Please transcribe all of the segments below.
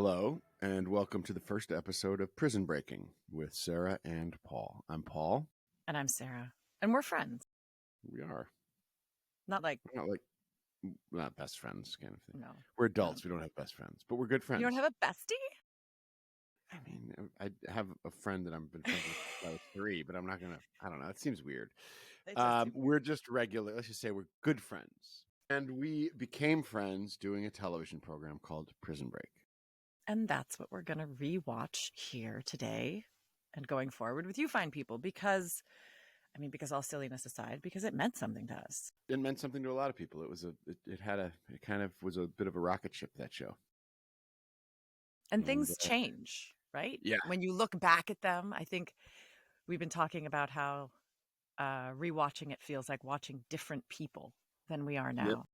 Hello, and welcome to the first episode of Prison Breaking with Sarah and Paul. I'm Paul. And I'm Sarah. And we're friends. We are. Not best friends kind of thing. No. We're adults. No. We don't have best friends, but we're good friends. You don't have a bestie? I mean, I have a friend that I've been friends with since I was 3, but I'm not going to, I don't know. It seems weird. We're just regular. Let's just say we're good friends. And we became friends doing a television program called Prison Break. And that's what we're going to rewatch here today and going forward with you fine people because all silliness aside, because it meant something to us. It meant something to a lot of people. It was it kind of was a bit of a rocket ship, that show. And things change, right? Yeah. When you look back at them, I think we've been talking about how rewatching it feels like watching different people than we are now.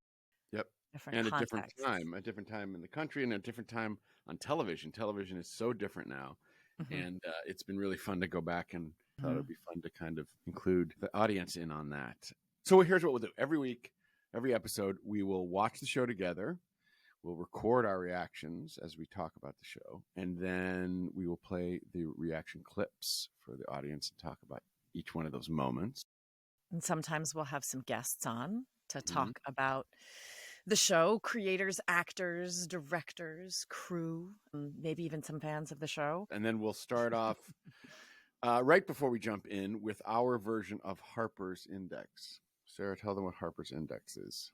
Yep. Different and contexts. a different time in the country and a different time on television. Television is so different now. Mm-hmm. And it's been really fun to go back and thought it would be fun to kind of include the audience in on that. So here's what we'll do. Every week, every episode, we will watch the show together. We'll record our reactions as we talk about the show. And then we will play the reaction clips for the audience and talk about each one of those moments. And sometimes we'll have some guests on to talk about the show, creators, actors, directors, crew, maybe even some fans of the show. And then we'll start off right before we jump in with our version of Harper's Index. Sarah, tell them what Harper's Index is.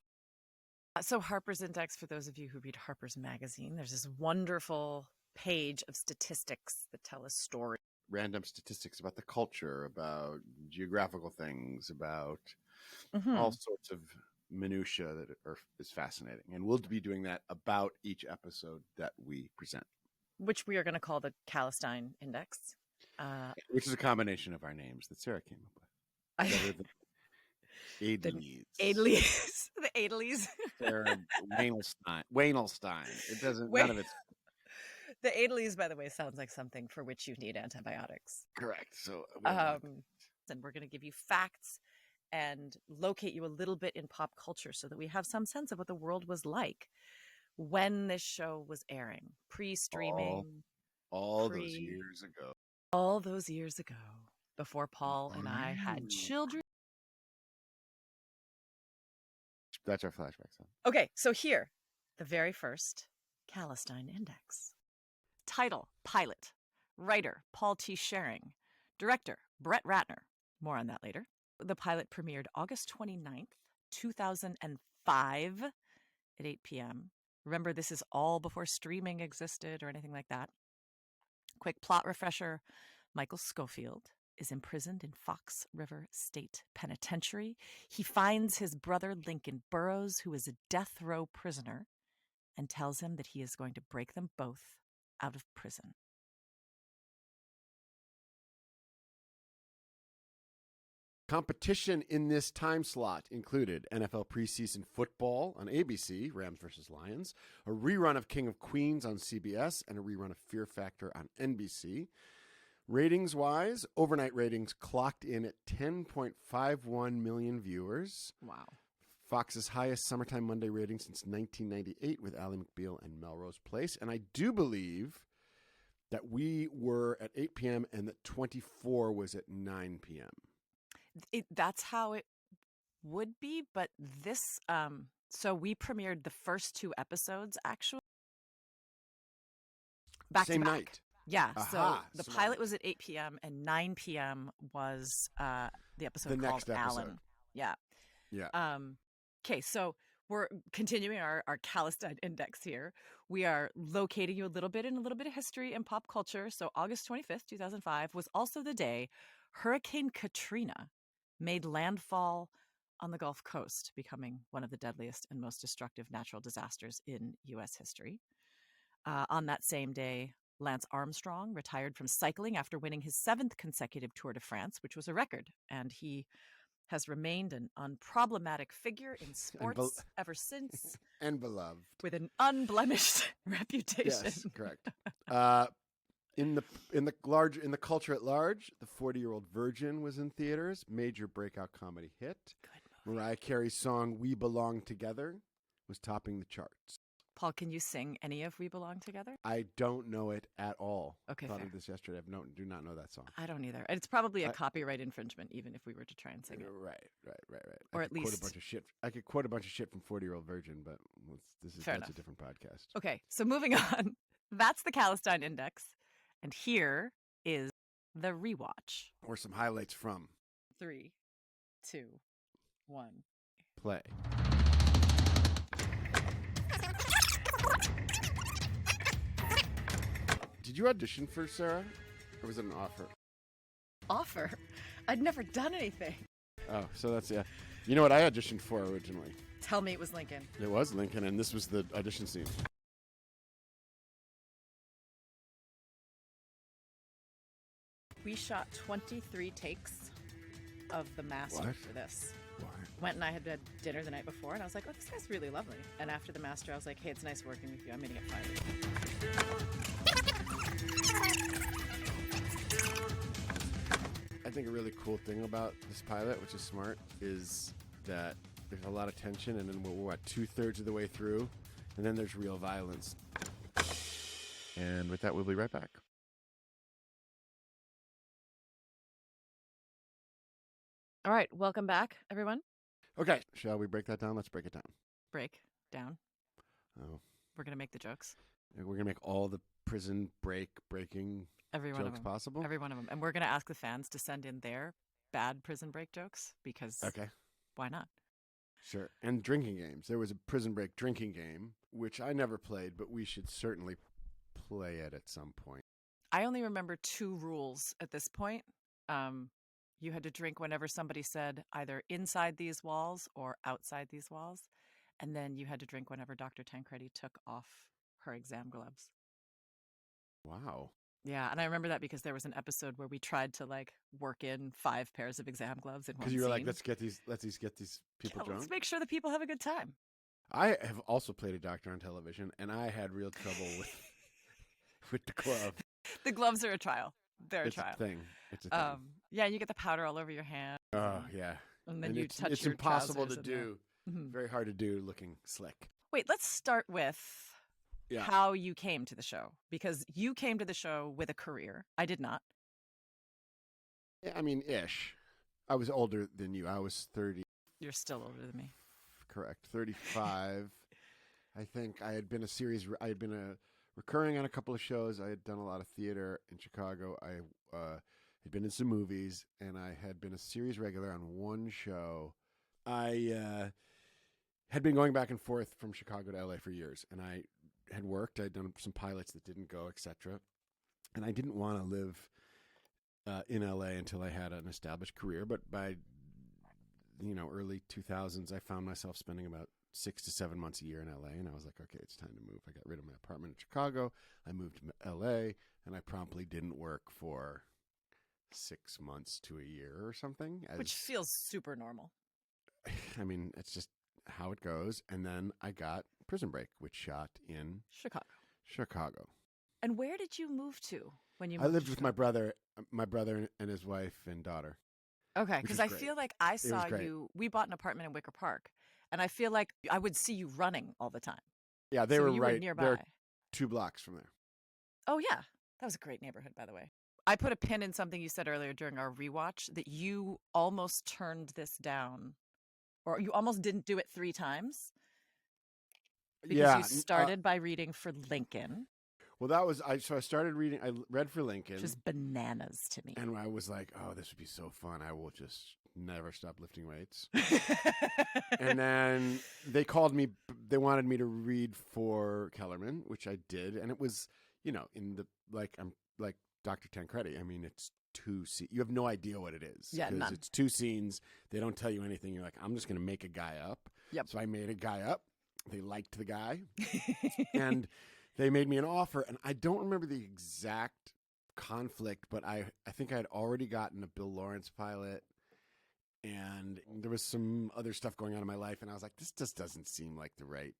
So Harper's Index, for those of you who read Harper's Magazine, there's this wonderful page of statistics that tell a story. Random statistics about the culture, about geographical things, about all sorts of minutia that is fascinating. And we'll be doing that about each episode that we present. Which we are going to call the Adelstein Index. Which is a combination of our names that Sarah came up with. Adelstein. The Adelstein. Sarah Wainelstein. It doesn't, none of it's. The Adelstein, by the way, sounds like something for which you need antibiotics. Correct. So, and we're going to give you facts and locate you a little bit in pop culture so that we have some sense of what the world was like when this show was airing, pre-streaming. Those years ago. All those years ago, before Paul and I had children. That's our flashback song. Okay, so here, the very first Adelstein Index. Title, Pilot. Writer, Paul T. Schering. Director, Brett Ratner. More on that later. The pilot premiered August 29th, 2005 at 8 p.m. Remember, this is all before streaming existed or anything like that. Quick plot refresher. Michael Scofield is imprisoned in Fox River State Penitentiary. He finds his brother Lincoln Burrows, who is a death row prisoner, and tells him that he is going to break them both out of prison. Competition in this time slot included NFL preseason football on ABC, Rams versus Lions, a rerun of King of Queens on CBS, and a rerun of Fear Factor on NBC. Ratings-wise, overnight ratings clocked in at 10.51 million viewers. Wow. Fox's highest summertime Monday rating since 1998 with Ally McBeal and Melrose Place. And I do believe that we were at 8 p.m. and that 24 was at 9 p.m. That's how it would be, but this, so we premiered the first 2 episodes, actually. Back Same to back. night. Yeah, so the pilot was at 8 p.m. and 9 p.m. was the episode called next episode. Alan. Yeah. Yeah. Okay, so we're continuing our Adelstein Index here. We are locating you a little bit of history and pop culture. So August 25th, 2005 was also the day Hurricane Katrina made landfall on the Gulf Coast, becoming one of the deadliest and most destructive natural disasters in U.S. history. On that same day, Lance Armstrong retired from cycling after winning his 7th consecutive Tour de France, which was a record. And he has remained an unproblematic figure in sports ever since. And beloved. With an unblemished reputation. Yes, correct. In the culture at large, The 40-Year-Old Virgin was in theaters, major breakout comedy hit. Good movie. Mariah Carey's song We Belong Together was topping the charts. Paul, can you sing any of We Belong Together? I don't know it at all. Okay, Thought fair. of this yesterday. Do not know that song. I don't either. It's probably a copyright infringement, even if we were to try and sing it. Right. Or I at could quote least a bunch of shit. I could quote a bunch of shit from 40-Year-Old Virgin, but that's a different podcast. Okay, so moving on. That's the Adelstein Index, and here is the rewatch. Or some highlights from 3, 2, 1. play. Did you audition for Sarah, or was it an offer? Offer? I'd never done anything. Oh, so that's, yeah. You know what I auditioned for originally? Tell me it was Lincoln. It was Lincoln, and this was the audition scene. We shot 23 takes of the master What? for this. Why? Went and I had had dinner the night before, and I was like, oh, this guy's really lovely. And after the master, I was like, hey, it's nice working with you. I'm going to get fired. I think a really cool thing about this pilot, which is smart, is that there's a lot of tension, and then we're 2/3 of the way through, and then there's real violence. And with that, we'll be right back. All right, welcome back, everyone. Okay, shall we break that down? Let's break it down. Break down. Oh, We're going to make the jokes. we're gonna make all the prison breaking Every one of jokes them. possible. Every one of them. And we're going to ask the fans to send in their bad prison break jokes because Okay, why not? sure. And drinking games. There was a prison break drinking game, which I never played, but we should certainly play it at some point. I only remember 2 rules at this point. You had to drink whenever somebody said either inside these walls or outside these walls. And then you had to drink whenever Dr. Tancredi took off her exam gloves. Wow. Yeah, and I remember that because there was an episode where we tried to work in 5 pairs of exam gloves in one Because you were like, scene. let's get these people Yeah, drunk. let's make sure the people have a good time. I have also played a doctor on television, and I had real trouble with the glove. The gloves are a trial. They're It's a trial. a thing. It's a thing. Yeah, you get the powder all over your hand. Oh yeah, And then you touch it's your impossible to trousers do. Mhm. Very hard to do, looking slick. Wait, let's start with Yeah. how you came to the show. Because you came to the show with a career. I did not. Yeah, I mean, ish. I was older than you. I was 30. You're still older than me. Correct. 35. I think I had been recurring on a couple of shows. I had done a lot of theater in Chicago. I had been in some movies, and I had been a series regular on one show. I had been going back and forth from Chicago to LA for years, and I had worked. I'd done some pilots that didn't go, etc. And I didn't want to live in LA until I had an established career. But by early 2000s, I found myself spending about 6 to 7 months a year in LA, and I was like, okay, it's time to move. I got rid of my apartment in Chicago. I moved to LA, and I promptly didn't work for 6 months to a year or something. Which feels super normal. I mean, it's just how it goes. And then I got Prison Break, which shot in Chicago. And where did you move to when you I moved lived to with my brother and his wife and daughter. Okay, which because was I great. feel like I was saw great. you. We bought an apartment in Wicker Park, and I feel like I would see you running all the time. Yeah, they So were you right nearby. They're 2 blocks from there. Oh yeah, that was a great neighborhood, by the way. I put a pin in something you said earlier during our rewatch that you almost turned this down, or you almost didn't do it 3 times because Yeah, you started by reading for Lincoln, well, that was I started reading. I read for Lincoln, which is bananas to me. and I was like, "Oh, this would be so fun! I will just never stop lifting weights." And then they called me. They wanted me to read for Kellerman, which I did, and it was, in the I'm like Dr. Tancredi. I mean, it's 2 scenes. You have no idea what it is. Yeah, none. It's 2 scenes. They don't tell you anything. You're like, I'm just going to make a guy up. Yep. So I made a guy up. They liked the guy, and they made me an offer. And I don't remember the exact conflict, but I think I had already gotten a Bill Lawrence pilot, and there was some other stuff going on in my life, and I was like, this just doesn't seem like the right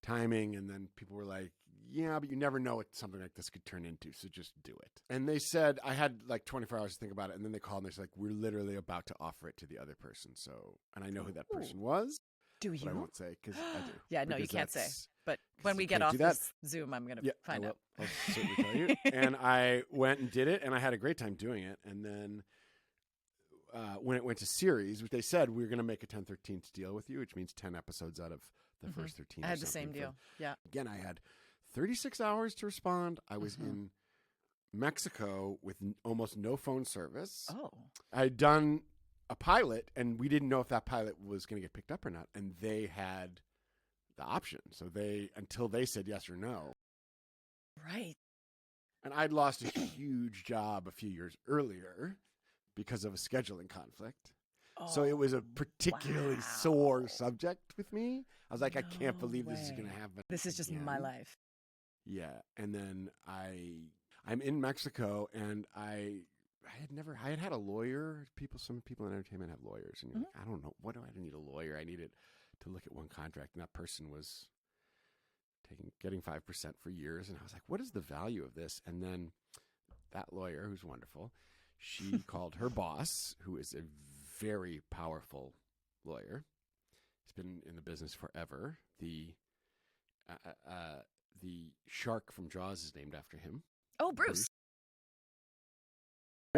timing. And then people were like, yeah, but you never know what something like this could turn into, so just do it. And they said, I had like 24 hours to think about it, and then they called and they're like, we're literally about to offer it to the other person. So, and I know who that person was. Do you? But I won't say because I do. Yeah, no, you because can't say. that's- But when we you get can't off do that. this Zoom, I'm going to Yeah, find out. I'll certainly tell you. And I went and did it, and I had a great time doing it. And then when it went to series, they said we were going to make a 10/13 deal with you, which means 10 episodes out of the first 13. I or had the something same deal. Yeah. Again, I had 36 hours to respond. I was in Mexico with almost no phone service. Oh. I had done a pilot, and we didn't know if that pilot was going to get picked up or not. And they had the option. So until they said yes or no. Right. And I'd lost a huge job a few years earlier because of a scheduling conflict. So it was a particularly sore subject with me. I was like, I can't believe this is going to happen. This is just my life. Yeah. And then I'm in Mexico, and I had had a lawyer. Some people in entertainment have lawyers, and you're like, I don't know, what do I need a lawyer? I needed to look at one contract, and that person was getting 5% for years, and I was like, what is the value of this? And then that lawyer, who's wonderful, she called her boss, who is a very powerful lawyer. He's been in the business forever. The shark from Jaws is named after him. Oh, Bruce.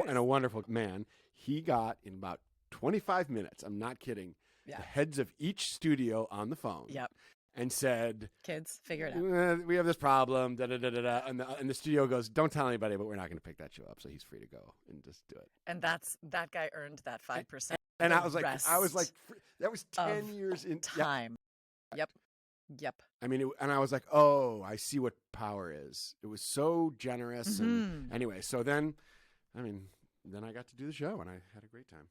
And a wonderful man. He got, in about 25 minutes, I'm not kidding, the heads of each studio on the phone. Yep. And said, kids, figure it out. We have this problem, da-da-da-da-da. And the studio goes, don't tell anybody, but we're not going to pick that show up. So he's free to go and just do it. And that guy earned that 5%. And I was like, that was 10 years in time. Yep. I mean, and I was like, oh, I see what power is. It was so generous. And anyway, so then I got to do the show, and I had a great time.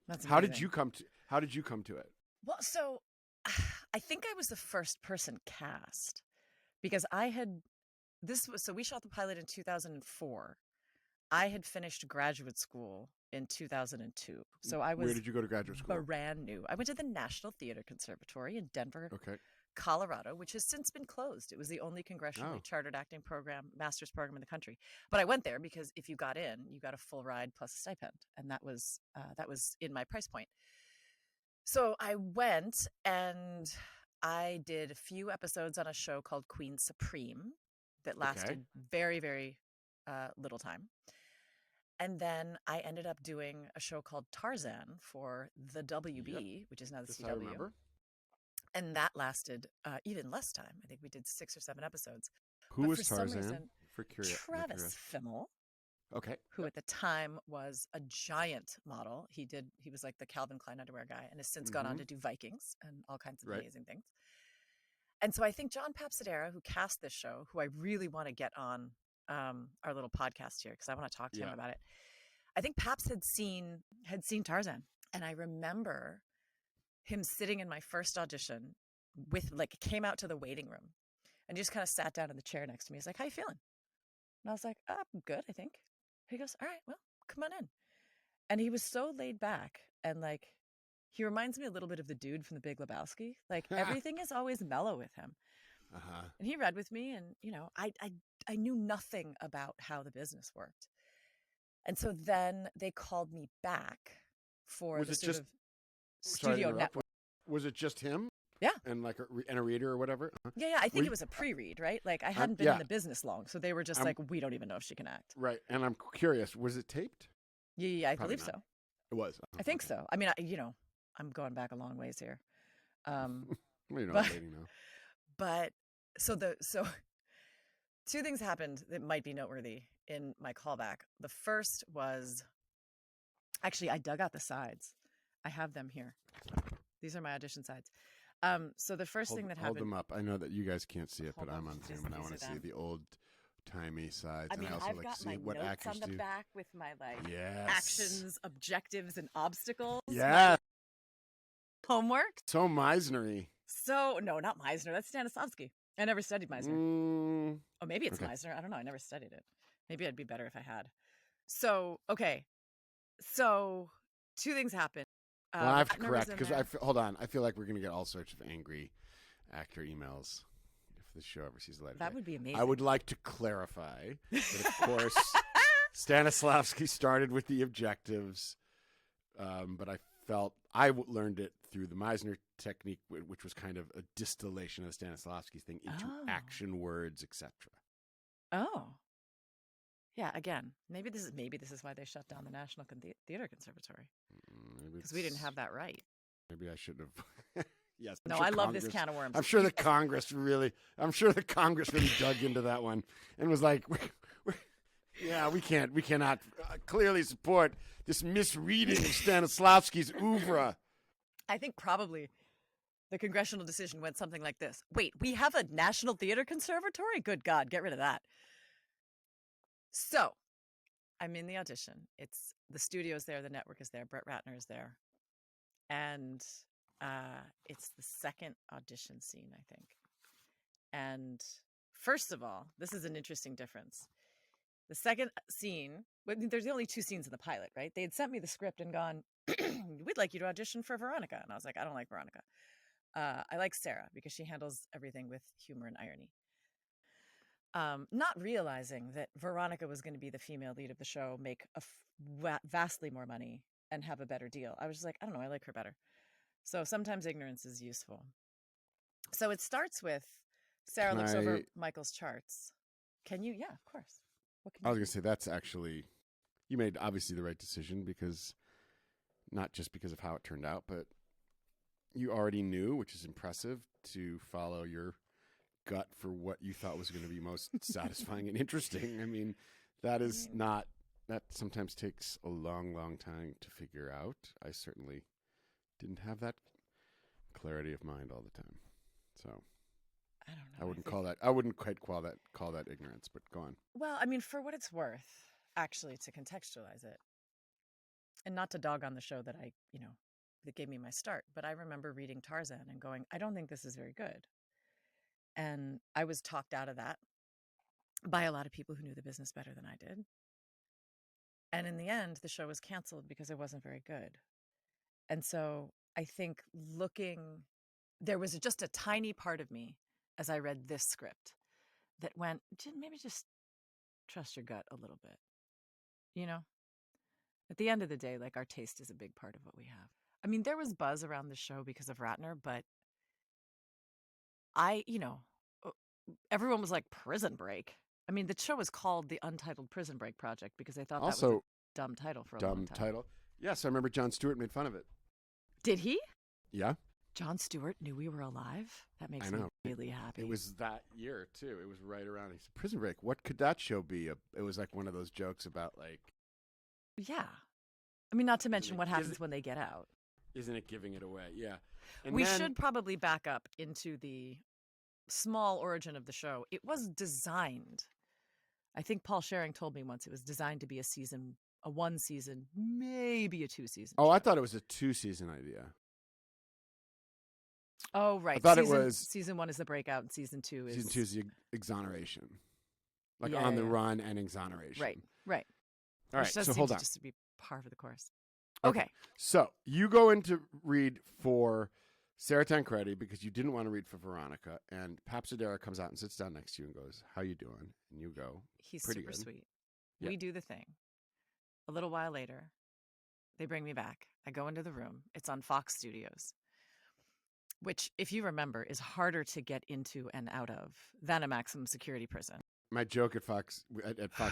That's amazing. How did you come to it? Well, so I think I was the first person cast because we shot the pilot in 2004. I had finished graduate school in 2002. So I was Where did you go to graduate school? Brand new. I went to the National Theater Conservatory in Denver, Colorado, which has since been closed. It was the only congressionally chartered acting master's program in the country. But I went there because if you got in, you got a full ride plus a stipend. And that was in my price point. So I went and I did a few episodes on a show called Queen Supreme that lasted very, very little time. And then I ended up doing a show called Tarzan for the WB, which is now the CW. I remember. And that lasted even less time. I think we did 6 or 7 episodes. Who was Tarzan? Travis Fimmel. Okay. Who at the time was a giant model. He was like the Calvin Klein underwear guy and has since gone on to do Vikings and all kinds of amazing things. And so I think John Papsadera, who cast this show, who I really want to get on our little podcast here because I want to talk to him about it. I think Paps had seen Tarzan. And I remember him sitting in my first audition came out to the waiting room and just kind of sat down in the chair next to me. He's like, how you feeling? And I was like, I'm good, I think. He goes, all right, well, come on in. And he was so laid back and he reminds me a little bit of the dude from The Big Lebowski. Everything is always mellow with him. And he read with me, and I knew nothing about how the business worked. And so then they called me back for studio network. Was it just him? Yeah. And a reader or whatever? Yeah. I think it was a pre-read, right? I hadn't been in the business long, so they were just we don't even know if she can act. Right. And I'm curious, was it taped? Yeah, I believe so. It was. I think so. I mean, I'm going back a long ways here. You're not dating now. But so 2 things happened that might be noteworthy in my callback. The first was actually I dug out the sides. I have them here. These are my audition sides. So the first thing that happened. Hold them up. I know that you guys can't see it, but I'm on Zoom, and I want to see the old-timey sides. I mean, and I also I've like got to see my what notes actors on the do. back with my actions, objectives, and obstacles. Yeah. Homework. So Meisner-y. So no, not Meisner. That's Stanislavski. I never studied Meisner. Oh, maybe it's Meisner. I don't know. I never studied it. Maybe I'd be better if I had. So, okay. So 2 things happened. Well, I have to correct because hold on. I feel like we're going to get all sorts of angry actor emails if this show ever sees the light of day. That would be amazing. I would like to clarify that, of course, Stanislavski started with the objectives, but I felt I learned it through the Meisner technique, which was kind of a distillation of the Stanislavski thing into action words, etc. Oh. Yeah, again, maybe this is why they shut down the National Theater Conservatory. Because we didn't have that right. Maybe I should have. Yes. No, I love this can of worms. I'm sure the Congress really dug into that one and was like, we cannot clearly support this misreading of Stanislavski's oeuvre. I think probably the congressional decision went something like this. Wait, we have a National Theater Conservatory? Good God, get rid of that. So I'm in the audition. It's the studio's there, the network is there, Brett Ratner is there. And it's the second audition scene, I think. And first of all, this is an interesting difference. The second scene, there's only 2 scenes in the pilot, right? They had sent me the script and gone, we'd like you to audition for Veronica. And I was like, I don't like Veronica. I like Sarah because she handles everything with humor and irony. Not realizing that Veronica was going to be the female lead of the show, make vastly more money, and have a better deal. I was just like, I don't know, I like her better. So sometimes ignorance is useful. So it starts with Sarah looks over Michael's charts. Can you? Yeah, of course. I was going to say, that's actually, you made obviously the right decision, because not just because of how it turned out, but you already knew, which is impressive, to follow your gut for what you thought was going to be most satisfying and interesting. I mean, that sometimes takes a long, long time to figure out. I certainly didn't have that clarity of mind all the time. So I don't know. I wouldn't quite call that ignorance, but go on. Well, I mean, for what it's worth, actually, to contextualize it, and not to dog on the show that that gave me my start, but I remember reading Tarzan and going, I don't think this is very good. And I was talked out of that by a lot of people who knew the business better than I did. And in the end, the show was canceled because it wasn't very good. And so I think there was just a tiny part of me as I read this script that went, maybe just trust your gut a little bit. At the end of the day, like, our taste is a big part of what we have. I mean, there was buzz around the show because of Ratner, but everyone was like, Prison Break. I mean, the show was called The Untitled Prison Break Project because they thought that was a dumb title for a long time. Dumb title. Yes, I remember Jon Stewart made fun of it. Did he? Yeah. Jon Stewart knew we were alive? That makes me really happy. It was that year, too. It was right around. He said, Prison Break, what could that show be? It was like one of those jokes about, like... Yeah. I mean, not to mention what happens when they get out. Isn't it giving it away? Yeah. And we should probably back up into the small origin of the show. It was designed. I think Paul Schering told me once it was designed to be a 1 season, maybe a 2 season. Oh, show. I thought it was a 2-season idea. Oh, right. I thought it was season 1 is the breakout, and season 2 is the exoneration, like on the run and exoneration. Right. All right. So hold on. Just to be par for the course. Okay. So you go in to read for Sarah Tancredi because you didn't want to read for Veronica, and Papsadera comes out and sits down next to you and goes, "How you doing?" And you go, "He's pretty super good. Sweet." Yeah. We do the thing. A little while later, they bring me back. I go into the room. It's on Fox Studios, which, if you remember, is harder to get into and out of than a maximum security prison. My joke at Fox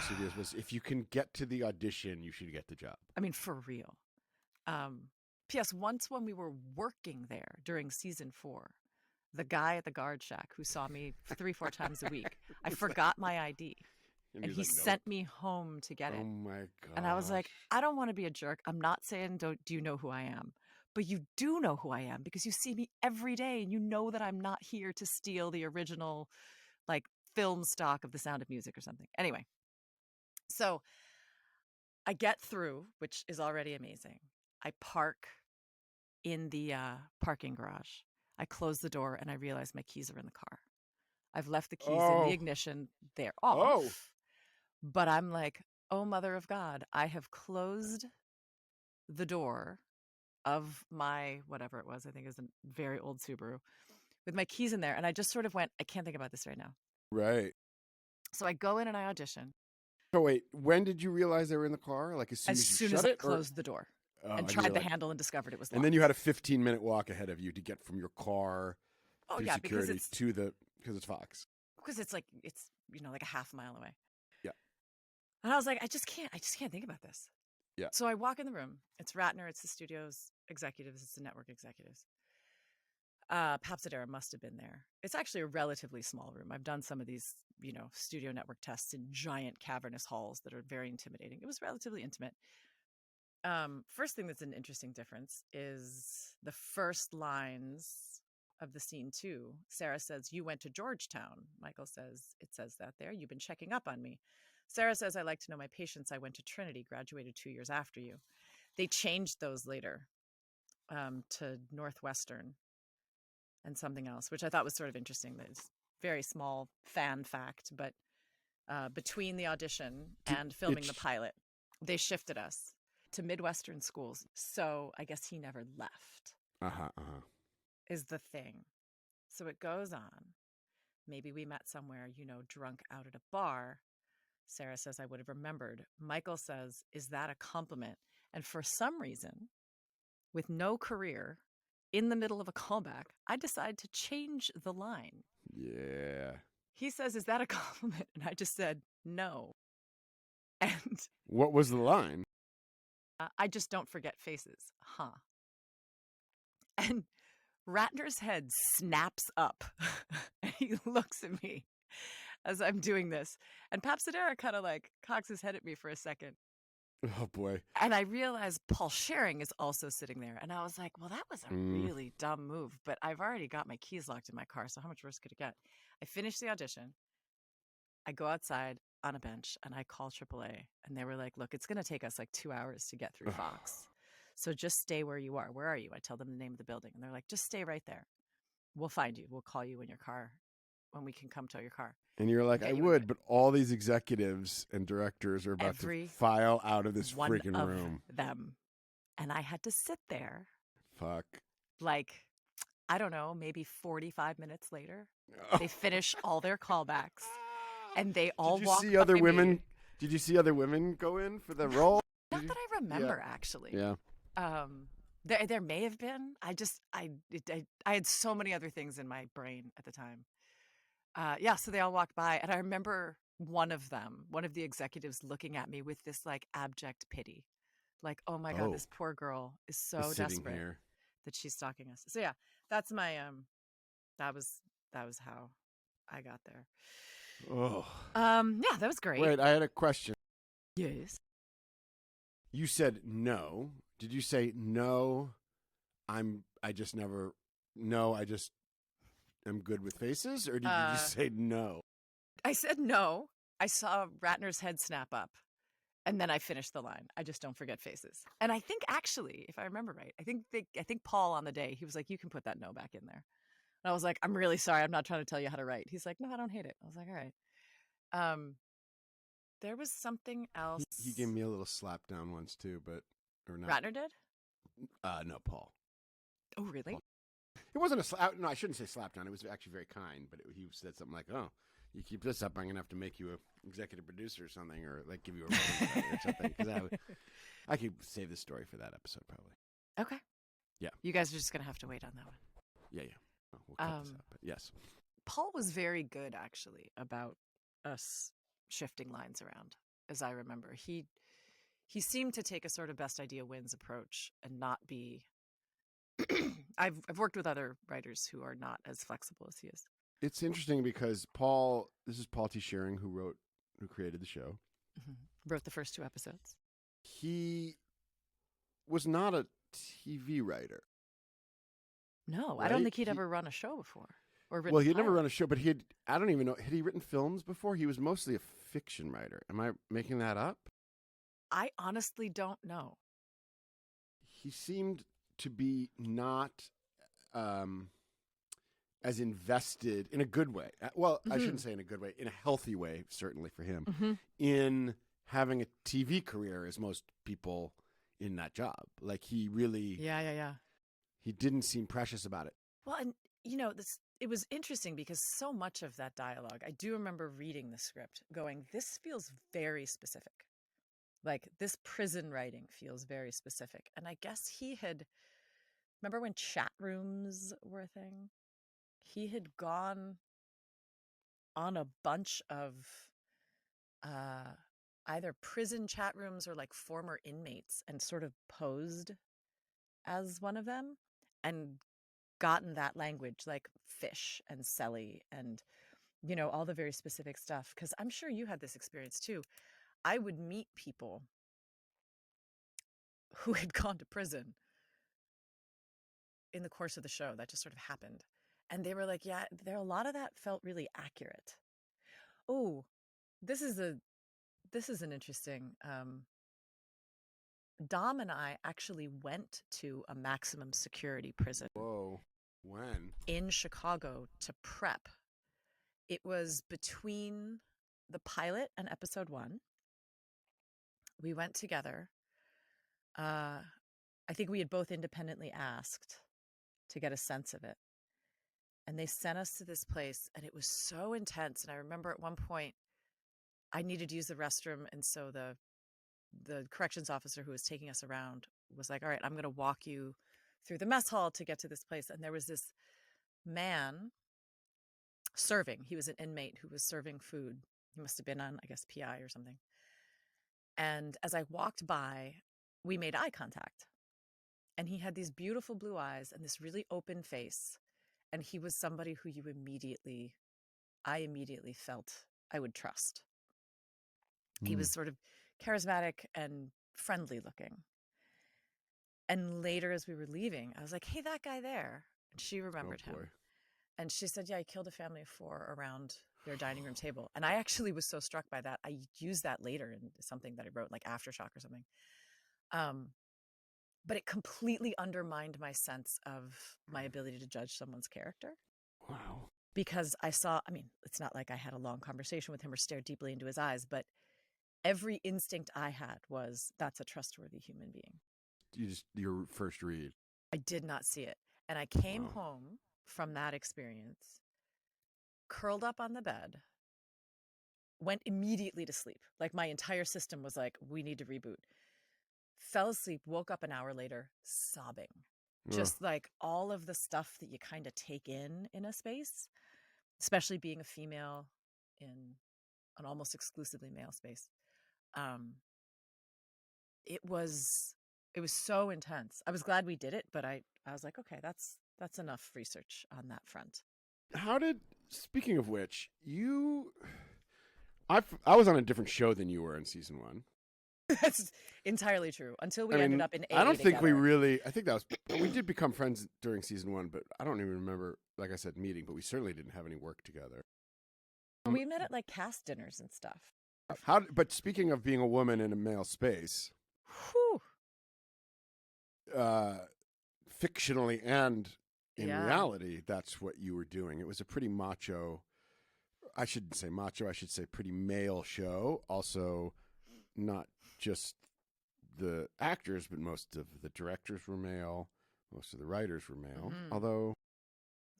Studios was, if you can get to the audition, you should get the job. I mean, for real. P.S. Once when we were working there during season 4, the guy at the guard shack who saw me 3-4 times a week, I forgot my ID. And he sent me home to get it. Oh, my God. And I was like, I don't want to be a jerk. I'm not saying, do you know who I am? But you do know who I am because you see me every day and you know that I'm not here to steal the original, like, film stock of The Sound of Music or something. Anyway, so I get through, which is already amazing. I park in the parking garage. I close the door and I realize my keys are in the car. I've left the keys in the ignition. They're off. But I'm like, oh, mother of God, I have closed the door of my, whatever it was, I think it was a very old Subaru, with my keys in there. And I just sort of went, I can't think about this right now. Right. So I go in and I audition. So wait, when did you realize they were in the car? Like as soon as I closed the door. and tried the handle and discovered it was locked. And then you had a 15-minute walk ahead of you to get from your car through security because it's Fox. Because it's like like a half mile away. Yeah. And I was like, I just can't think about this. Yeah. So I walk in the room. It's Ratner, it's the studio's executives, it's the network executives. Papsadera must have been there. It's actually a relatively small room. I've done some of these, studio network tests in giant cavernous halls that are very intimidating. It was relatively intimate. First thing that's an interesting difference is the first lines of the scene 2. Sarah says, "You went to Georgetown." Michael says, "It says that there. You've been checking up on me." Sarah says, "I like to know my patients. I went to Trinity, graduated 2 years after you." They changed those later to Northwestern and something else, which I thought was sort of interesting. That it's very small fan fact, but between the audition and filming the pilot, they shifted us to Midwestern schools. So I guess he never left. Is the thing. So it goes on. Maybe we met somewhere, drunk out at a bar. Sarah says, "I would have remembered." Michael says, "Is that a compliment?" And for some reason, with no career, in the middle of a callback, I decide to change the line. Yeah. He says, "Is that a compliment?" And I just said, "No." And what was the line? "I just don't forget faces." Huh. And Ratner's head snaps up. And he looks at me as I'm doing this. And Papsadera kind of like cocks his head at me for a second. Oh, boy. And I realized Paul Schering is also sitting there. And I was like, well, that was a really dumb move. But I've already got my keys locked in my car. So how much worse could it get? I finished the audition. I go outside on a bench and I call AAA. And they were like, look, it's going to take us like 2 hours to get through Fox. So just stay where you are. Where are you? I tell them the name of the building. And they're like, just stay right there. We'll find you. We'll call you in your car when we can come tow your car. And you're like, I would, but all these executives and directors are about to file out of this freaking room. Them. And I had to sit there. Fuck. Like, I don't know, maybe 45 minutes later. They finish all their callbacks. And they all walk Did you see other women? Did you see other women go in for the role? Not that I remember, actually. Yeah. There may have been. I had so many other things in my brain at the time. So they all walked by, and I remember one of the executives looking at me with this like abject pity. Like, oh my God, this poor girl is so desperate that she's stalking us. So yeah, that's my, that was how I got there. Oh. Yeah, that was great. Wait, I had a question. Yes. You said no. Did you say no? I just am good with faces, or did you just say no? I said no. I saw Ratner's head snap up, and then I finished the line. I just don't forget faces. And I think actually, if I remember right, I think Paul on the day, he was like, you can put that no back in there. And I was like, I'm really sorry. I'm not trying to tell you how to write. He's like, no, I don't hate it. I was like, all right. There was something else. He gave me a little slap down once too, or not. Ratner did? No, Paul. Oh, really? Paul. It wasn't a slap. No, I shouldn't say slap down. It was actually very kind, but he said something like, "Oh, you keep this up, I'm going to have to make you a executive producer or something, or like give you a writing or something." Because I could save this story for that episode probably. Okay. Yeah. You guys are just going to have to wait on that one. Yeah. Oh, we'll cut this up, but yes. Paul was very good, actually, about us shifting lines around, as I remember. He seemed to take a sort of best idea wins approach and not be... I've worked with other writers who are not as flexible as he is. It's interesting because this is Paul T. Schering who created the show. Mm-hmm. Wrote the first 2 episodes. He was not a TV writer. No, right? I don't think he'd ever run a show before. Well, he'd never run a show, but I don't even know, had he written films before? He was mostly a fiction writer. Am I making that up? I honestly don't know. He seemed to be not as invested in a good way. Well, I shouldn't say in a good way, in a healthy way, certainly for him, in having a TV career as most people in that job. Like he really... Yeah. He didn't seem precious about it. Well, and it was interesting because so much of that dialogue, I do remember reading the script going, this feels very specific. Like, this prison writing feels very specific. And I guess remember when chat rooms were a thing? He had gone on a bunch of either prison chat rooms or like former inmates and sort of posed as one of them and gotten that language, like fish and celly and, all the very specific stuff. Because I'm sure you had this experience too. I would meet people who had gone to prison in the course of the show. That just sort of happened. And they were like, yeah, a lot of that felt really accurate. Oh, this is an interesting, Dom and I actually went to a maximum security prison. Whoa. When? In Chicago to prep. It was between the pilot and episode 1. We went together. I think we had both independently asked to get a sense of it. And they sent us to this place, and it was so intense. And I remember at one point I needed to use the restroom, and so the corrections officer who was taking us around was like, all right, I'm going to walk you through the mess hall to get to this place. And there was this man serving. He was an inmate who was serving food. He must have been on, I guess, PI or something. And as I walked by, we made eye contact. And he had these beautiful blue eyes and this really open face. And he was somebody who I immediately felt I would trust. He was sort of charismatic and friendly looking. And later, as we were leaving, I was like, hey, that guy there. And she remembered him. And she said, yeah, he killed a family of 4 around their dining room table. And I actually was so struck by that. I used that later in something that I wrote, like Aftershock or something. But it completely undermined my sense of my ability to judge someone's character. Wow. Because it's not like I had a long conversation with him or stared deeply into his eyes, but every instinct I had was, that's a trustworthy human being. Your first read. I did not see it. And I came home from that experience, curled up on the bed, went immediately to sleep. Like, my entire system was like, we need to reboot. Fell asleep, woke up an hour later, sobbing. Just like all of the stuff that you kind of take in a space, especially being a female in an almost exclusively male space. It was so intense. I was glad we did it, but I was like, okay, that's enough research on that front. Speaking of which, I was on a different show than you were in season 1. That's entirely true. Until we ended up in AA I don't think together. I think that was, we did become friends during season 1, but I don't even remember, like I said, meeting, but we certainly didn't have any work together. We met at like cast dinners and stuff. But speaking of being a woman in a male space, fictionally and in reality, that's what you were doing. It was a pretty macho, I shouldn't say macho, I should say pretty male show. Also, not just the actors, but most of the directors were male. Most of the writers were male. Mm-hmm. Although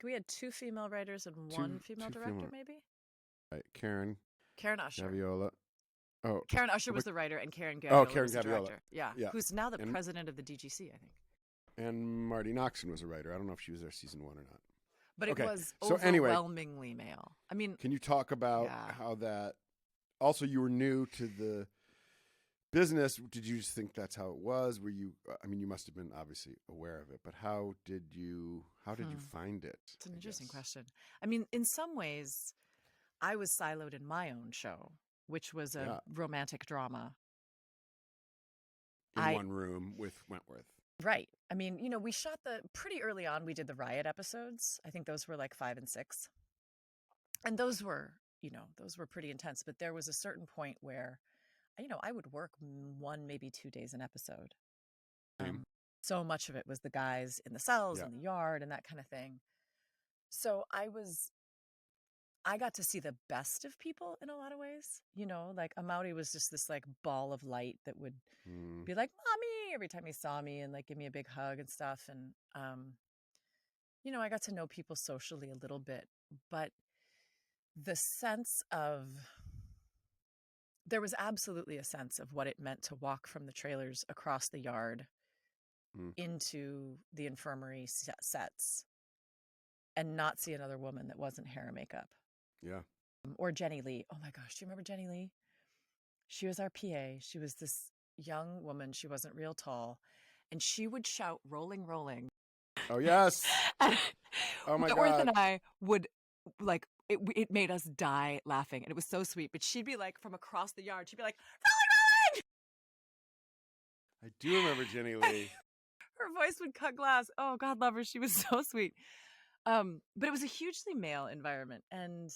we had 2 female writers and 1 female director, maybe? Right. Karen Usher. Gaviola. Oh, Karen Usher was the writer, and Karen Gaviola was the director. Yeah, who's now the president of the DGC, I think. And Marty Noxon was a writer. I don't know if she was there season 1 or not. But it was overwhelmingly male. I mean, can you talk about how that? Also, you were new to the business. Did you just think that's how it was? Were you? I mean, you must have been obviously aware of it. But how did you find it? It's an interesting question. I mean, in some ways, I was siloed in my own show, which was a romantic drama. In one room with Wentworth. Right. I mean, we shot pretty early on, we did the Riot episodes. I think those were like 5 and 6. And those were pretty intense. But there was a certain point where, I would work 1, maybe 2 days an episode. So much of it was the guys in the cells, in the yard, and that kind of thing. So I got to see the best of people in a lot of ways. Like Amaury was just this like ball of light that would be like, "Mommy," every time he saw me and like give me a big hug and stuff. And, I got to know people socially a little bit, but the sense of there was absolutely a sense of what it meant to walk from the trailers across the yard into the infirmary sets and not see another woman that wasn't hair and makeup. Yeah. Or Jenny Lee. Oh my gosh, do you remember Jenny Lee? She was our PA. She was this young woman. She wasn't real tall. And she would shout, rolling, rolling. Oh, yes. Oh, my Whitworth God. and I would, like, it made us die laughing. And it was so sweet. But she'd be like, from across the yard, she'd be like, rolling, rolling. I do remember Jenny Lee. Her voice would cut glass. Oh, God love her. She was so sweet. But it was a hugely male environment. And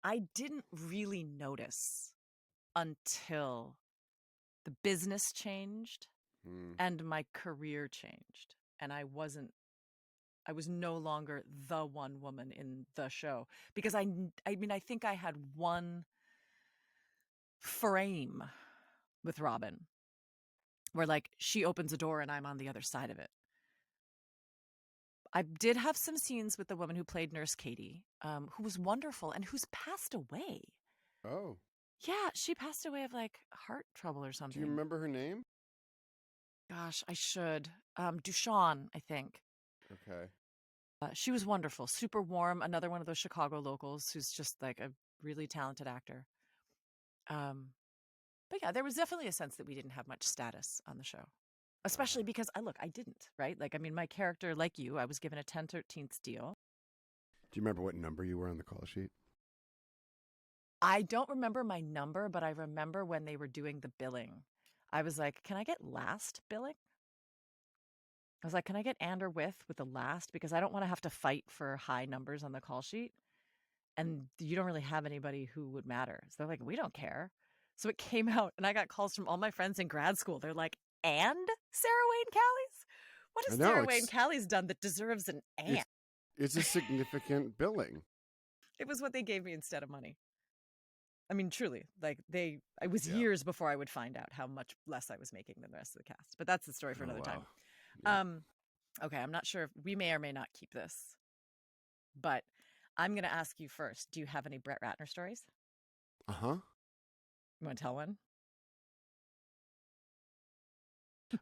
I didn't really notice until the business changed and my career changed. And I was no longer the one woman in the show, because I mean, I think I had one frame with Robin where, like, she opens a door and I'm on the other side of it. I did have some scenes with the woman who played Nurse Katie, who was wonderful and who's passed away. Oh. Yeah, she passed away of, like, heart trouble or something. Do you remember her name? Gosh, I should. Dushan, I think. Okay. She was wonderful, super warm. Another one of those Chicago locals who's just like a really talented actor. But yeah, there was definitely a sense that we didn't have much status on the show, especially because I didn't, right? Like, I mean, my character, like you, I was given a 10/13 deal. Do you remember what number you were on the call sheet? I don't remember my number, but I remember when they were doing the billing. I was like, can I get last billing? I was like, can I get and or with the last? Because I don't want to have to fight for high numbers on the call sheet. And you don't really have anybody who would matter. So they're like, we don't care. So it came out, and I got calls from all my friends in grad school. They're like, and Sarah Wayne Callies? What has Sarah Wayne Callies done that deserves an and? It's a significant billing. It was what they gave me instead of money. I mean, truly, like, it was years before I would find out how much less I was making than the rest of the cast. But that's the story for another time. Yeah. Okay, I'm not sure if we may or may not keep this, but I'm going to ask you first. Do you have any Brett Ratner stories? Uh-huh. You want to tell one?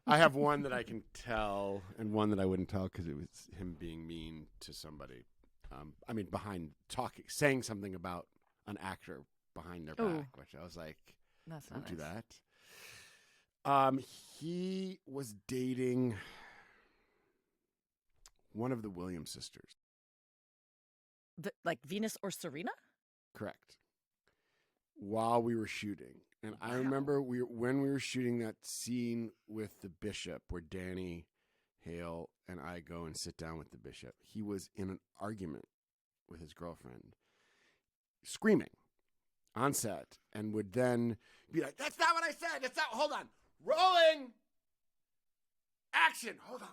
I have one that I can tell and one that I wouldn't tell because it was him being mean to somebody. I mean, saying something about an actor behind their back, which I was like, that's don't not do nice. that. He was dating one of the Williams sisters. Like Venus or Serena? Correct. While we were shooting. And I remember when we were shooting that scene with the bishop where Danny Hale and I go and sit down with the bishop, he was in an argument with his girlfriend, screaming on set, and would then be like, that's not what I said. That's not, hold on. Rolling. Action. Hold on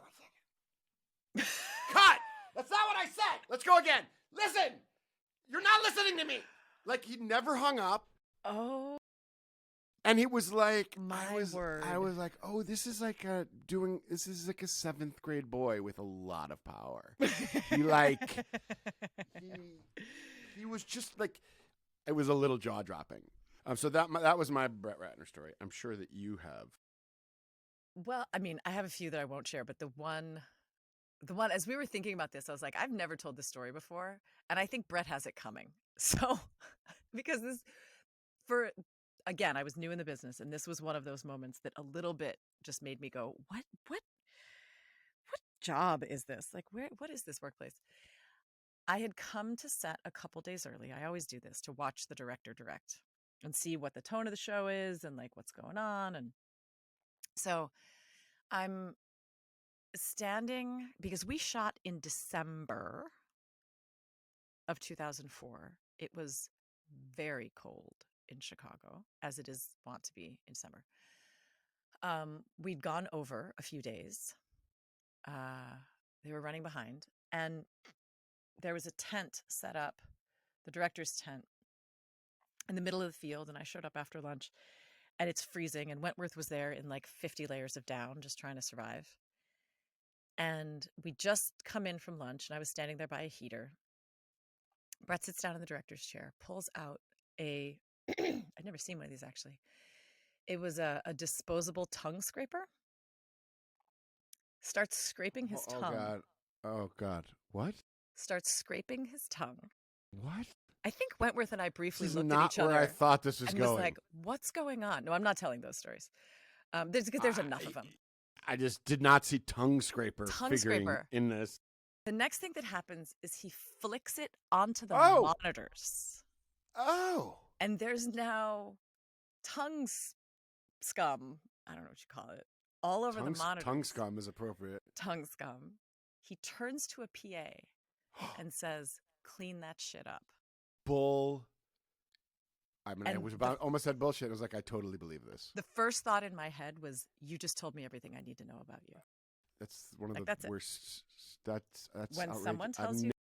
1 second. Cut. That's not what I said. Let's go again. Listen. You're not listening to me. Like, he never hung up. Oh. And he was like, word. I was like, oh, this is like a 7th grade boy with a lot of power. He was just like, it was a little jaw dropping. So that was my Brett Ratner story. I'm sure that you have. Well, I mean, I have a few that I won't share, but the one, as we were thinking about this, I was like, I've never told this story before. And I think Brett has it coming. So, because again, I was new in the business, and this was one of those moments that a little bit just made me go, what job is this? Like, what is this workplace? I had come to set a couple days early. I always do this to watch the director direct and see what the tone of the show is and like what's going on. And so I'm standing, because we shot in December of 2004. It was very cold in Chicago, as it is wont to be in December. We'd gone over a few days. They were running behind, and there was a tent set up, the director's tent, in the middle of the field, and I showed up after lunch, and it's freezing, and Wentworth was there in like 50 layers of down, just trying to survive. And we just come in from lunch, and I was standing there by a heater. Brett sits down in the director's chair, pulls out a I'd never seen one of these actually. It was a disposable tongue scraper. Starts scraping his Oh tongue. God. Oh God. What? Starts scraping his tongue. What? I think Wentworth and I briefly This is looked not at each other. where I thought this was and going. was like, "What's going on?" No, I'm not telling those stories. There's enough of them. I just did not see tongue scraper figuring in this. The next thing that happens is he flicks it onto the monitors. Oh. And there's now tongue scum. I don't know what you call it. All over the monitors. Tongue scum is appropriate. Tongue scum. He turns to a PA and says, "Clean that shit up." Bull. I mean, almost said bullshit. I was like, I totally believe this. The first thought in my head was, "You just told me everything I need to know about you." That's one of the worst. That's when outrageous. Someone tells you,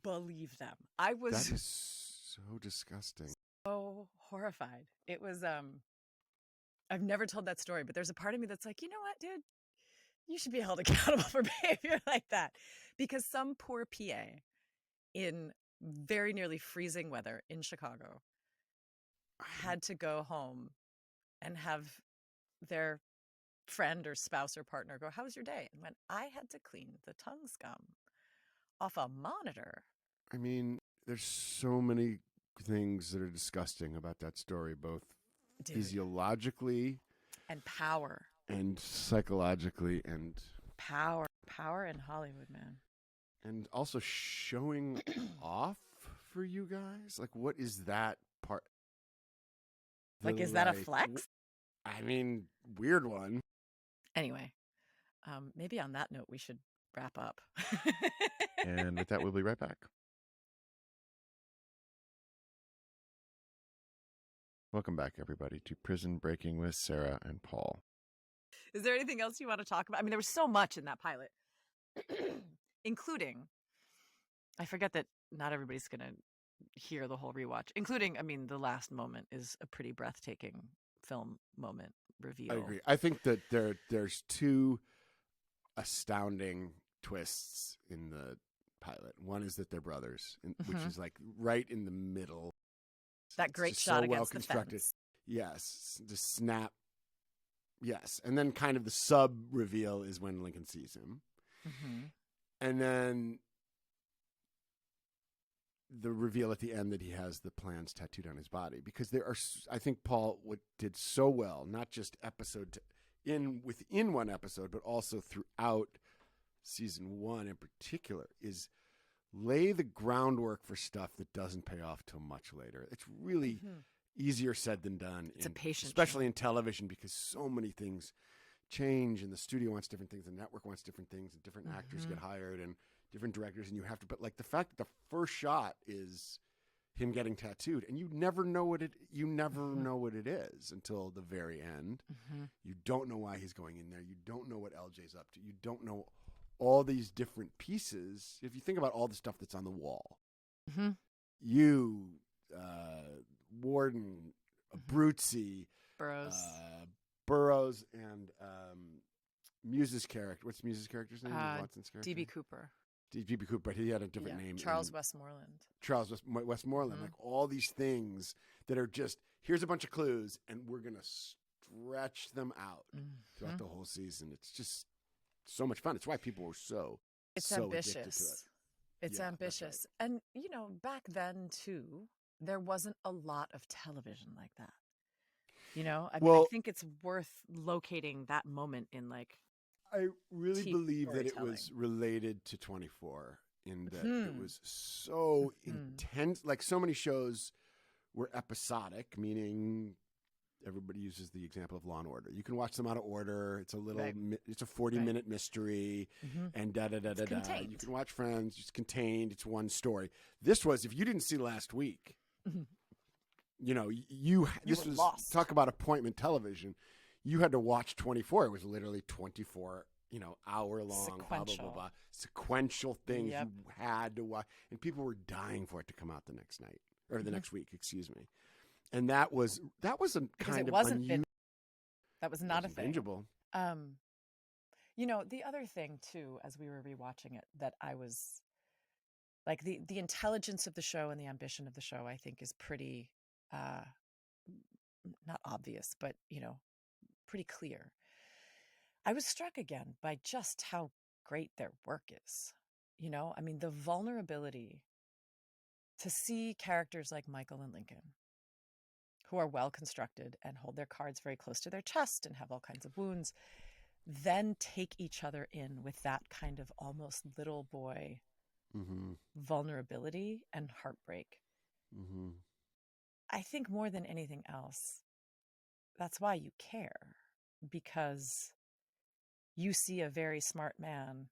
believe them. That is so disgusting. So horrified. It was. I've never told that story, but there's a part of me that's like, you know what, dude, you should be held accountable for behavior like that, because some poor PA in very nearly freezing weather in Chicago had to go home and have their friend or spouse or partner go, "How was your day?" And when I had to clean the tongue scum off a monitor. I mean, there's so many things that are disgusting about that story, both physiologically and power and psychologically and power in Hollywood, man. And also showing off for you guys. Like, what is that part? Like, is that a flex? I mean, weird one. Anyway, maybe on that note, we should wrap up. And with that, we'll be right back. Welcome back, everybody, to Prison Breaking with Sarah and Paul. Is there anything else you want to talk about? I mean, there was so much in that pilot, including, I forget that not everybody's going to hear the whole rewatch, including, I mean, the last moment is a pretty breathtaking film moment reveal. I agree. I think that there's two astounding twists in the pilot. One is that they're brothers, which is like right in the middle. That great shot against the fence. Yes, the snap. Yes, and then kind of the sub reveal is when Lincoln sees him, and then the reveal at the end that he has the plans tattooed on his body. Because there are, I think Paul did so well, not just within one episode, but also throughout season one in particular, is lay the groundwork for stuff that doesn't pay off till much later. It's really easier said than done. It's a patience, especially in television, because so many things change, and the studio wants different things, the network wants different things, and different actors get hired, and different directors, and you have to. But like the fact that the first shot is him getting tattooed, and you never know what it is until the very end. You don't know why he's going in there. You don't know what LJ's up to. You don't know all these different pieces. If you think about all the stuff that's on the wall, you, Warden, Brucey, Burroughs, and Muse's character. What's Muse's character's name? Watson's character? D.B. Cooper. D.B. Cooper, but he had a different name. Charles Westmoreland. Westmoreland. Like all these things that are just, here's a bunch of clues, and we're going to stretch them out throughout the whole season. It's just so much fun. It's why people were so ambitious. Addicted to it. It's ambitious. Right. And, you know, back then, too, there wasn't a lot of television like that. You know, I mean, I think it's worth locating that moment in, like, I really believe that it was related to 24 in that it was so intense. Like, so many shows were episodic, meaning everybody uses the example of Law and Order. You can watch them out of order. It's a little, it's a 40-minute mystery, and da-da-da-da-da. You can watch Friends. It's contained. It's one story. This was, if you didn't see last week, you know, this was lost. Talk about appointment television. You had to watch 24. It was literally 24, hour long, blah, blah, blah, sequential things you had to watch. And people were dying for it to come out the next night, or the next week, excuse me. And that was a kind of unusual. That was not a thing. Bingeable. You know, the other thing too, as we were rewatching it, that I was Like the intelligence of the show and the ambition of the show, I think, is pretty not obvious, but pretty clear. I was struck again by just how great their work is. I mean, the vulnerability to see characters like Michael and Lincoln, who are well constructed and hold their cards very close to their chest and have all kinds of wounds, then take each other in with that kind of almost little boy vulnerability and heartbreak. I think more than anything else, that's why you care, because you see a very smart man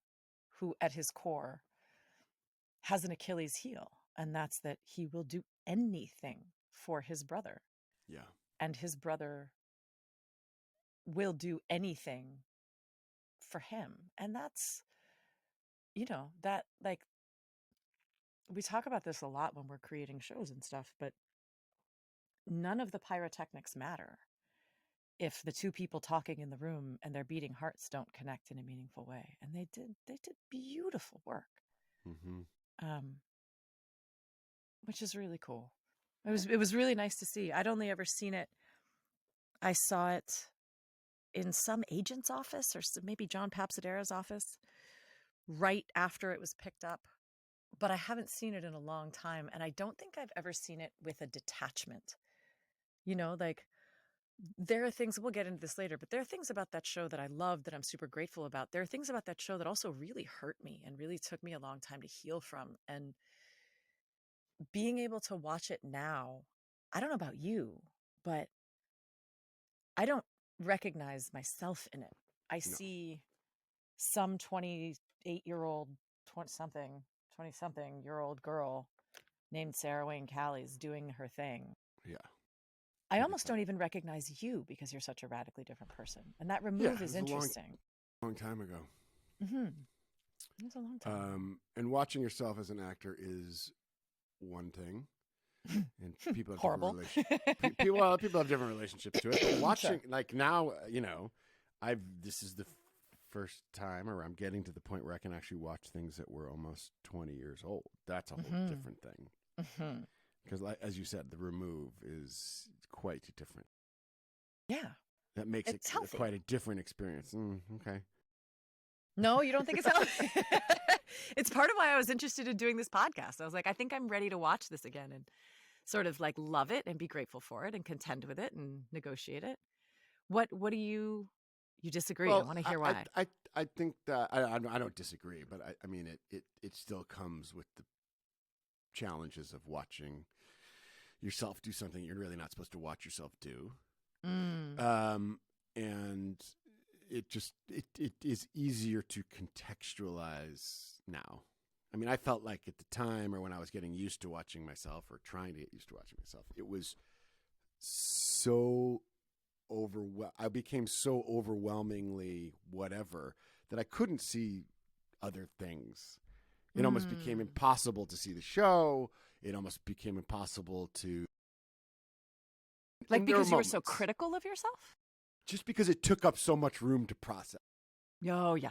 who at his core has an Achilles heel, and that's that he will do anything for his brother. Yeah. And his brother will do anything for him. And that's, that, like, we talk about this a lot when we're creating shows and stuff, but none of the pyrotechnics matter if the two people talking in the room and their beating hearts don't connect in a meaningful way. And they did beautiful work. Which is really cool. It was really nice to see. I'd only ever seen it. I saw it in some agent's office, or maybe John Papsadera's office, right after it was picked up. But I haven't seen it in a long time. And I don't think I've ever seen it with a detachment. Like, there are things, we'll get into this later, but there are things about that show that I love, that I'm super grateful about. There are things about that show that also really hurt me and really took me a long time to heal from. And being able to watch it now, I don't know about you, but I don't recognize myself in it. I see some 28-year-old, 20-something-year-old girl named Sarah Wayne Callies doing her thing. Yeah. I almost don't even recognize you because you're such a radically different person. And that remove is interesting. Long time ago. It was a long time. And watching yourself as an actor is one thing. And people have horrible. People have different relationships to it. But watching, like now, this is the first time, or I'm getting to the point where I can actually watch things that were almost 20 years old. That's a whole different thing. Because, as you said, the remove is quite different. Yeah, that makes it quite a different experience. Okay. No, you don't think it's healthy? It's part of why I was interested in doing this podcast. I was like, I think I'm ready to watch this again and sort of like love it and be grateful for it and contend with it and negotiate it. What do you disagree? Well, I want to hear why. I think that I don't disagree, but I mean it still comes with the challenges of watching yourself do something you're really not supposed to watch yourself do. And it is easier to contextualize now. I mean, I felt like at the time, or when I was getting used to watching myself, or trying to get used to watching myself, it was so I became so overwhelmingly whatever that I couldn't see other things. It almost became impossible to see the show. It almost became impossible to... Like, because you were so critical of yourself? Just because it took up so much room to process. Oh, yeah.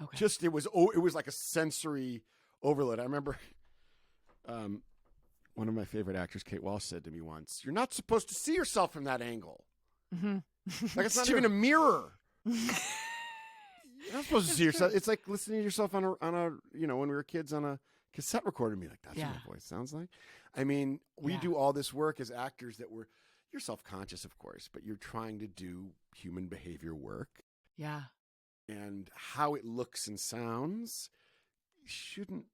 Okay. Just, it was like a sensory overload. I remember one of my favorite actors, Kate Walsh, said to me once, "You're not supposed to see yourself from that angle." Like, it's not even a mirror. You're not supposed to see yourself. It's like listening to yourself on a when we were kids on a cassette recorder and be like, that's what my voice sounds like. I mean, we do all this work as actors that you're self-conscious, of course, but you're trying to do human behavior work. Yeah. And how it looks and sounds shouldn't,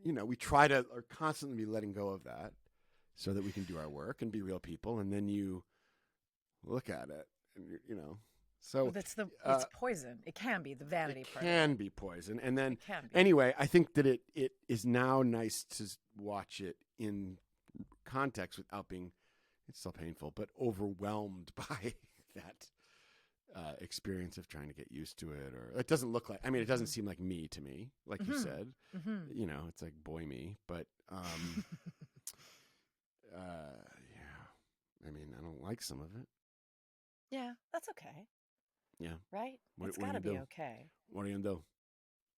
we try to constantly be letting go of that so that we can do our work and be real people. And then you look at it and so it's poison. It can be the vanity part. It can be poison. And then anyway, I think that it is now nice to watch it in context without being, it's still painful, but overwhelmed by that experience of trying to get used to it. Or it doesn't look like, it doesn't seem like me to me, like you said, it's like boy me, but I don't like some of it. Yeah, that's okay. Yeah. Right? It's got to be okay. What are you going to do?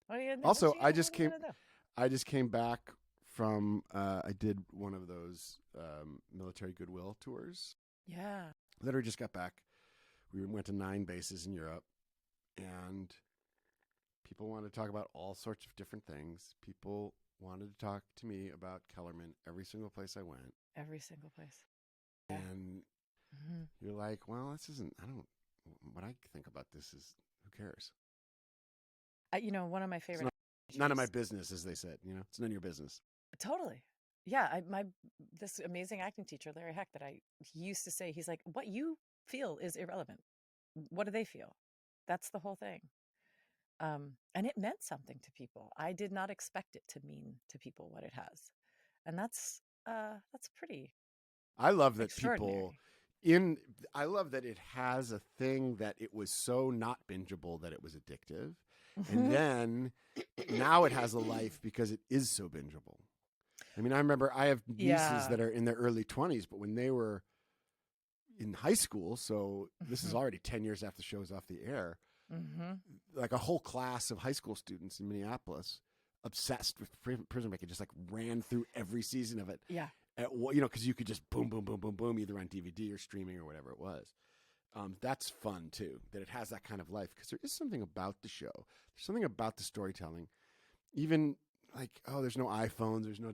What are you going to do? Also, I just came back from I did one of those military goodwill tours. Yeah. Literally just got back. We went to 9 bases in Europe, and people wanted to talk about all sorts of different things. People wanted to talk to me about Kellerman every single place I went. Every single place. And you're like, well, this isn't, what I think about this is, who cares? One of my favorite. It's none of my business, as they said, it's none of your business. Totally. Yeah. This amazing acting teacher, Larry Heck, he used to say, he's like, what you feel is irrelevant. What do they feel? That's the whole thing. And it meant something to people. I did not expect it to mean to people what it has. And that's pretty. I love that I love that it has a thing that it was so not bingeable that it was addictive. And then now it has a life because it is so bingeable. I mean, I remember I have nieces that are in their early 20s, but when they were in high school, so this is already 10 years after the show is off the air, like a whole class of high school students in Minneapolis obsessed with Prison Break and just like ran through every season of it. Yeah. Because you could just boom, boom, boom, boom, boom, either on DVD or streaming or whatever it was. That's fun too, that it has that kind of life, because there is something about the show. There's something about the storytelling. Even like, there's no iPhones, there's no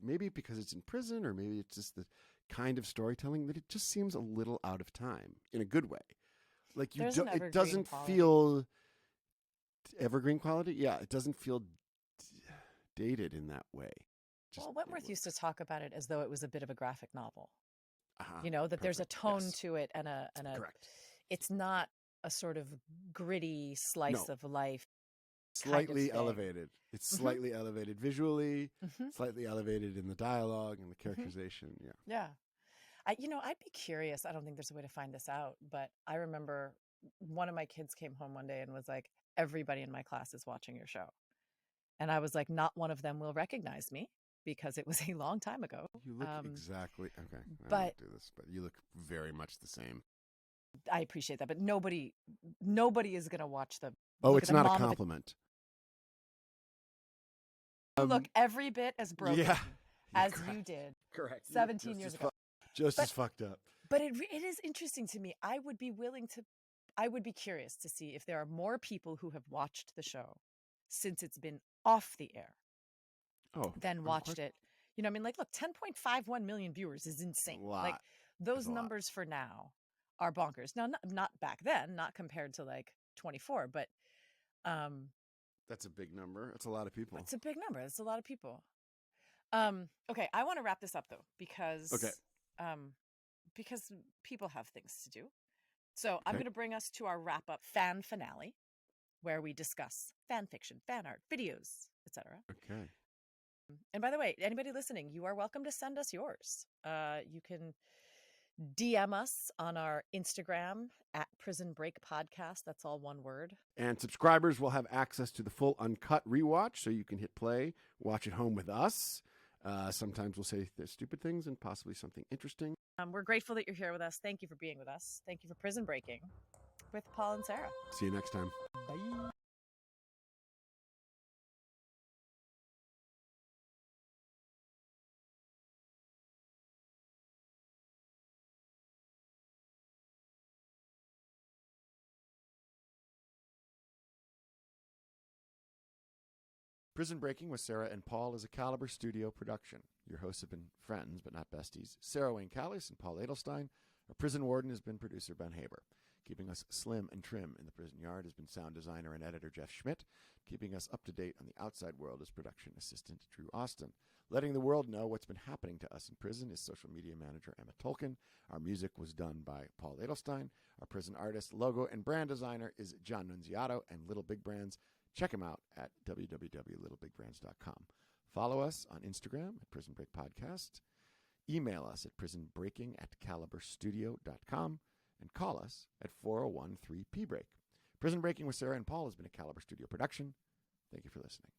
maybe because it's in prison, or maybe it's just the kind of storytelling that it just seems a little out of time in a good way. Like it doesn't feel evergreen quality. Yeah, it doesn't feel dated in that way. Wentworth used to talk about it as though it was a bit of a graphic novel. That there's a tone to it and a correct. It's not a sort of gritty slice of life. Slightly elevated. It's slightly elevated visually, slightly elevated in the dialogue and the characterization. Yeah. I'd be curious. I don't think there's a way to find this out, but I remember one of my kids came home one day and was like, everybody in my class is watching your show. And I was like, not one of them will recognize me, because it was a long time ago. You look exactly okay. I but don't do this, but you look very much the same. I appreciate that, but nobody is going to watch the. Oh, it's not a compliment. You look every bit as broken as you did. Correct. 17 years ago. As fucked up. But it is interesting to me. I would be curious to see if there are more people who have watched the show since it's been off the air. Then watched it. Look, 10.51 million viewers is insane. Like those numbers for now are bonkers. Now, not back then, not compared to like 24, but that's a big number. That's a lot of people. It's a big number. That's a lot of people. Okay, I want to wrap this up though, because people have things to do. So I'm going to bring us to our wrap up fan finale, where we discuss fan fiction, fan art, videos, etc. Okay. And by the way, anybody listening, you are welcome to send us yours. You can DM us on our Instagram at Prison Break Podcast. That's all one word. And subscribers will have access to the full uncut rewatch, so you can hit play, watch at home with us. Sometimes we'll say stupid things and possibly something interesting. We're grateful that you're here with us. Thank you for being with us. Thank you for Prison Breaking with Paul and Sarah. See you next time. Bye. Prison Breaking with Sarah and Paul is a Caliber Studio production. Your hosts have been friends, but not besties. Sarah Wayne Callies and Paul Adelstein. Our prison warden has been producer Ben Haber. Keeping us slim and trim in the prison yard has been sound designer and editor Jeff Schmidt. Keeping us up to date on the outside world is production assistant Drew Austin. Letting the world know what's been happening to us in prison is social media manager Emma Tolkien. Our music was done by Paul Adelstein. Our prison artist, logo, and brand designer is John Nunziato and Little Big Brands. Check him out at www.littlebigBrands.com. Follow us on Instagram at Prison Break Podcast. Email us at prisonbreaking@caliberstudio.com and call us at 401-3-P-Break. Prison Breaking with Sarah and Paul has been a Caliber Studio production. Thank you for listening.